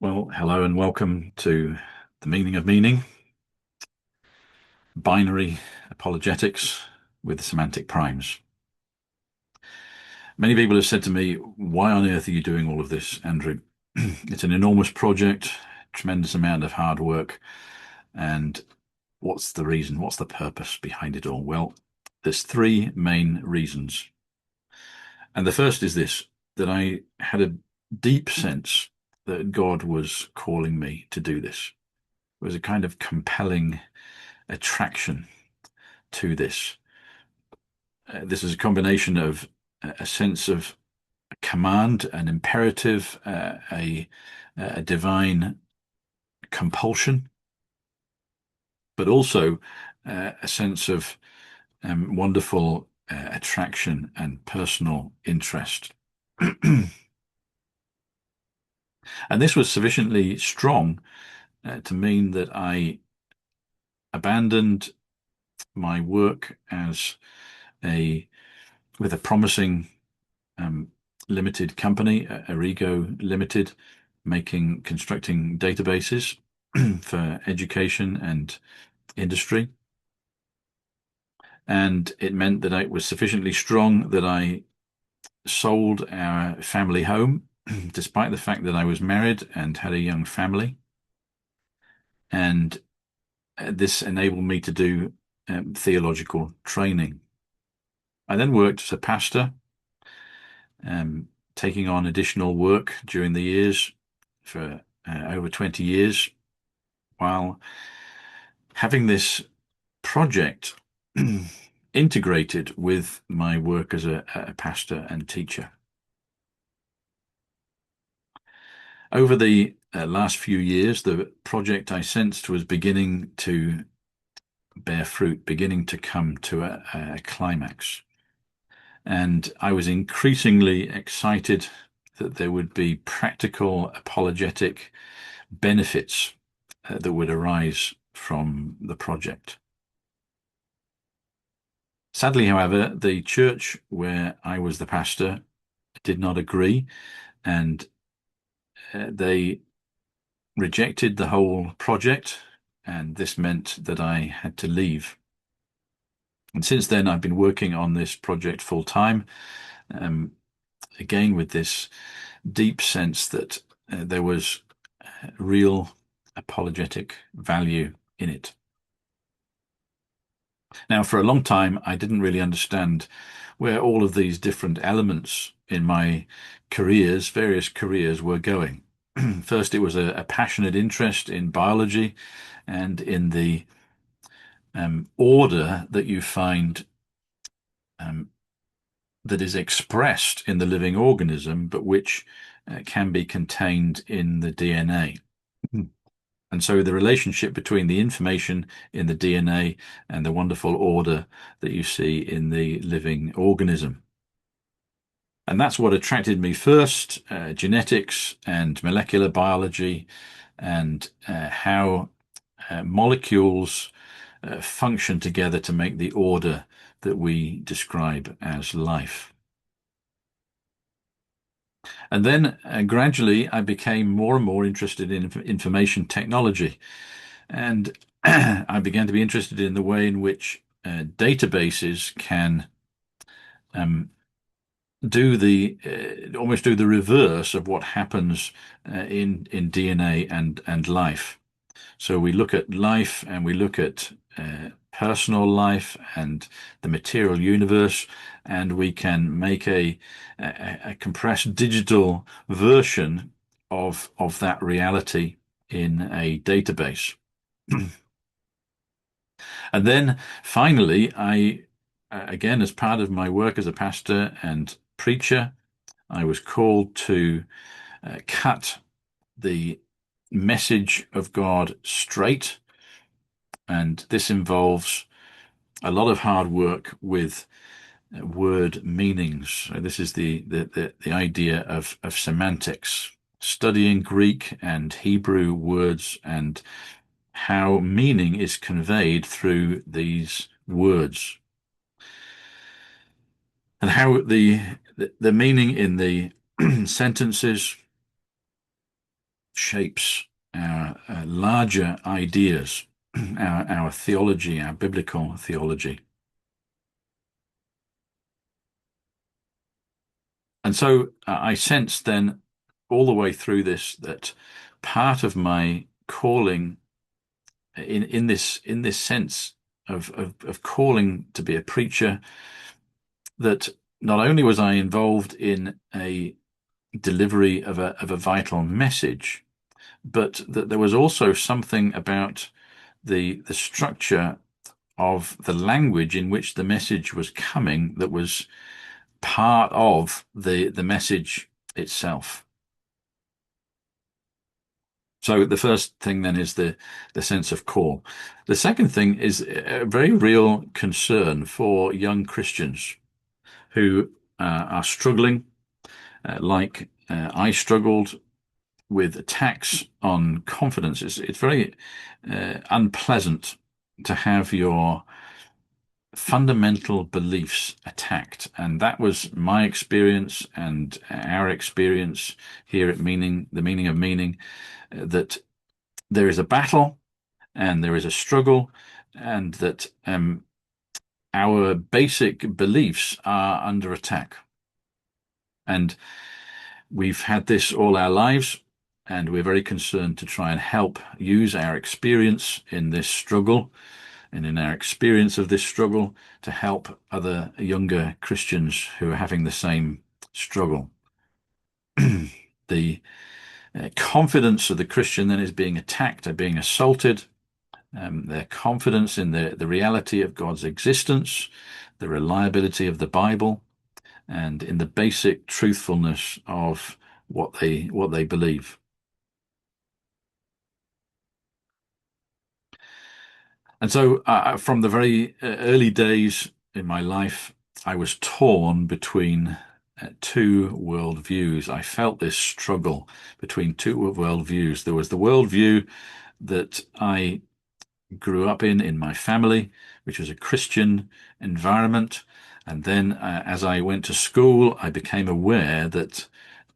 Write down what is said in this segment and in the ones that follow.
Well, hello and welcome to The Meaning of Meaning, Binary Apologetics with Semantic Primes. Many people have said to me, why on earth are you doing all of this, Andrew? It's an enormous project, tremendous amount of hard work, and what's the reason? What's the purpose behind it all? Well, there's three main reasons. And the first is this, that I had a deep sense that God was calling me to do this. It was a kind of compelling attraction to this. This is a combination of a sense of command, an imperative, a divine compulsion, but also a sense of wonderful attraction and personal interest. And this was sufficiently strong to mean that I abandoned my work as a with a promising limited company, Arrigo Limited, constructing databases for education and industry. And it meant that I was sufficiently strong that I sold our family home, despite the fact that I was married and had a young family. And this enabled me to do theological training. I then worked as a pastor, taking on additional work during the years for over 20 years, while having this project integrated with my work as a pastor and teacher. Over the last few years, the project I sensed was beginning to bear fruit, beginning to come to a climax. And I was increasingly excited that there would be practical apologetic benefits that would arise from the project. Sadly, however, the church where I was the pastor did not agree, and they rejected the whole project, and this meant that I had to leave. And since then, I've been working on this project full time, again with this deep sense that there was real apologetic value in it. Now, for a long time, I didn't really understand where all of these different elements in my various careers, were going. First, it was a passionate interest in biology and in the order that you find that is expressed in the living organism, but which can be contained in the DNA. And so the relationship between the information in the DNA and the wonderful order that you see in the living organism. And that's what attracted me first, genetics and molecular biology, and how molecules function together to make the order that we describe as life. And then gradually I became more and more interested in information technology. And I began to be interested in the way in which databases can almost do the reverse of what happens in DNA and life. So we look at life and we look at personal life and the material universe, and we can make a compressed digital version of that reality in a database. And then finally, again, as part of my work as a pastor and preacher, I was called to cut the message of God straight. And this involves a lot of hard work with word meanings. So this is the idea of semantics, studying Greek and Hebrew words and how meaning is conveyed through these words, and how the meaning in the sentences, shapes our larger ideas, our theology, our biblical theology. And so I sense then all the way through this that part of my calling in this sense of calling to be a preacher, that not only was I involved in a delivery of a vital message, but that there was also something about the structure of the language in which the message was coming that was part of the message itself. So the first thing then is the sense of call. The second thing is a very real concern for young Christians who are struggling, like I struggled with attacks on confidence. It's very unpleasant to have your fundamental beliefs attacked. And that was my experience and our experience here at the meaning of meaning, that there is a battle and there is a struggle, and that our basic beliefs are under attack. And we've had this all our lives, and we're very concerned to try and help use our experience in this struggle and in our experience of this struggle to help other younger Christians who are having the same struggle. The confidence of the Christian then is being attacked or being assaulted. Their confidence in the reality of God's existence, the reliability of the Bible, and in the basic truthfulness of what they believe. And so, from the very early days in my life, I was torn between two worldviews. I felt this struggle between two worldviews. There was the worldview that I grew up in my family, which was a Christian environment. And then, as I went to school, I became aware that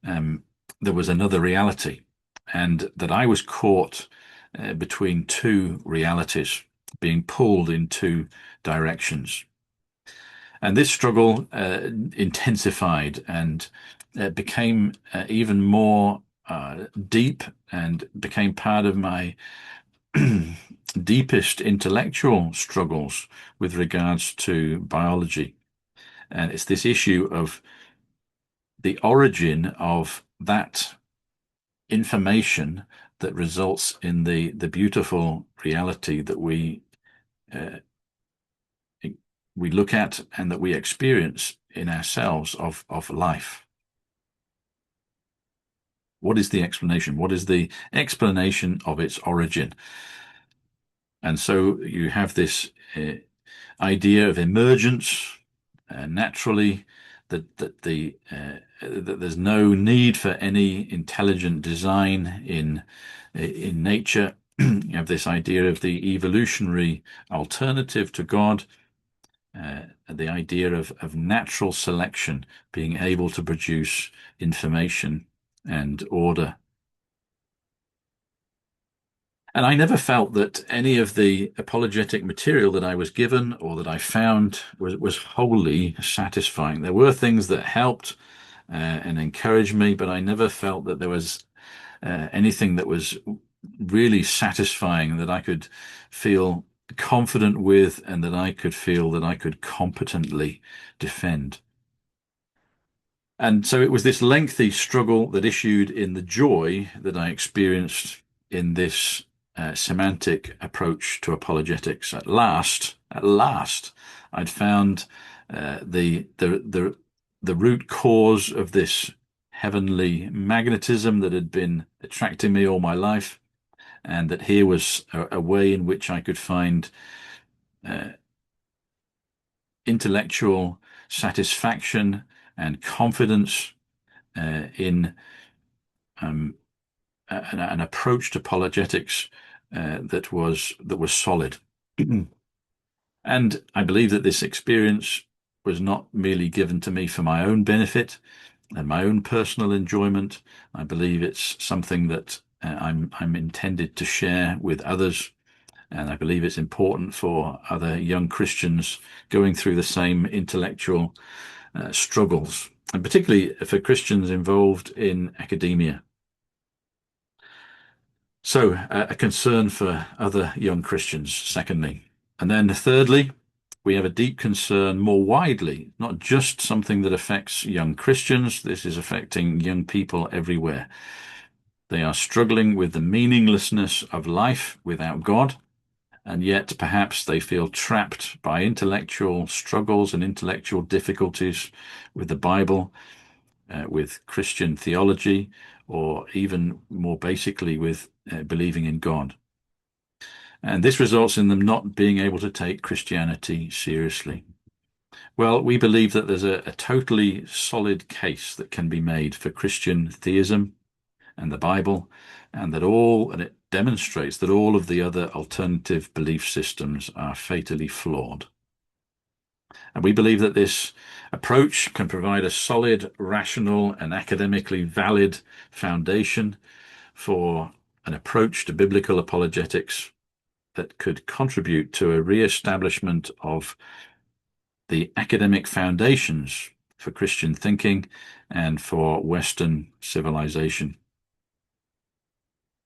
there was another reality, and that I was caught between two realities, being pulled in two directions. And this struggle intensified and became even more deep, and became part of my deepest intellectual struggles with regards to biology. And it's this issue of the origin of that information that results in the beautiful reality that uh, we look at and that we experience in ourselves of life. What is the explanation? What is the explanation of its origin? And so you have this idea of emergence naturally, that there's no need for any intelligent design in nature. You have this idea of the evolutionary alternative to God, the idea of natural selection being able to produce information and order. And I never felt that any of the apologetic material that I was given or that I found was wholly satisfying. There were things that helped and encouraged me, but I never felt that there was anything that was really satisfying, that I could feel confident with, and that I could feel that I could competently defend. And so it was this lengthy struggle that issued in the joy that I experienced in this semantic approach to apologetics. At last, I'd found the root cause of this heavenly magnetism that had been attracting me all my life, and that here was a way in which I could find uh, intellectual satisfaction and confidence in an approach to apologetics that was solid. And I believe that this experience was not merely given to me for my own benefit and my own personal enjoyment. I believe it's something that I'm intended to share with others, and I believe it's important for other young Christians going through the same intellectual struggles, and particularly for Christians involved in academia. So, a concern for other young Christians, secondly. And then thirdly, we have a deep concern more widely, not just something that affects young Christians. This is affecting young people everywhere. They are struggling with the meaninglessness of life without God, and yet perhaps they feel trapped by intellectual struggles and intellectual difficulties with the Bible, with Christian theology, or even more basically with believing in God. And this results in them not being able to take Christianity seriously. Well, we believe that there's a totally solid case that can be made for Christian theism and the Bible, and it demonstrates that all of the other alternative belief systems are fatally flawed. And we believe that this approach can provide a solid, rational, and academically valid foundation for an approach to biblical apologetics that could contribute to a re-establishment of the academic foundations for Christian thinking and for Western civilization.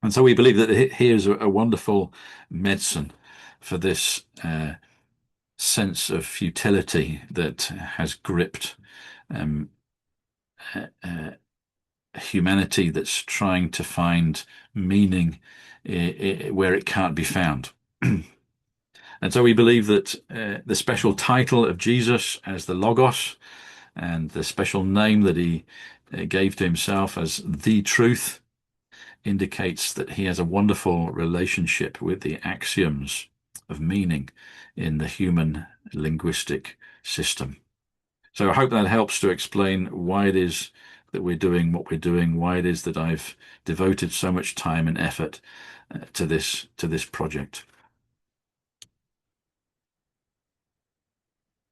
And so we believe that here's a wonderful medicine for this sense of futility that has gripped um, humanity, that's trying to find meaning where it can't be found. And so we believe that the special title of Jesus as the Logos, and the special name that he gave to himself as the truth, indicates that he has a wonderful relationship with the axioms of meaning in the human linguistic system. So I hope that helps to explain why it is that we're doing what we're doing, why it is that I've devoted so much time and effort to this project.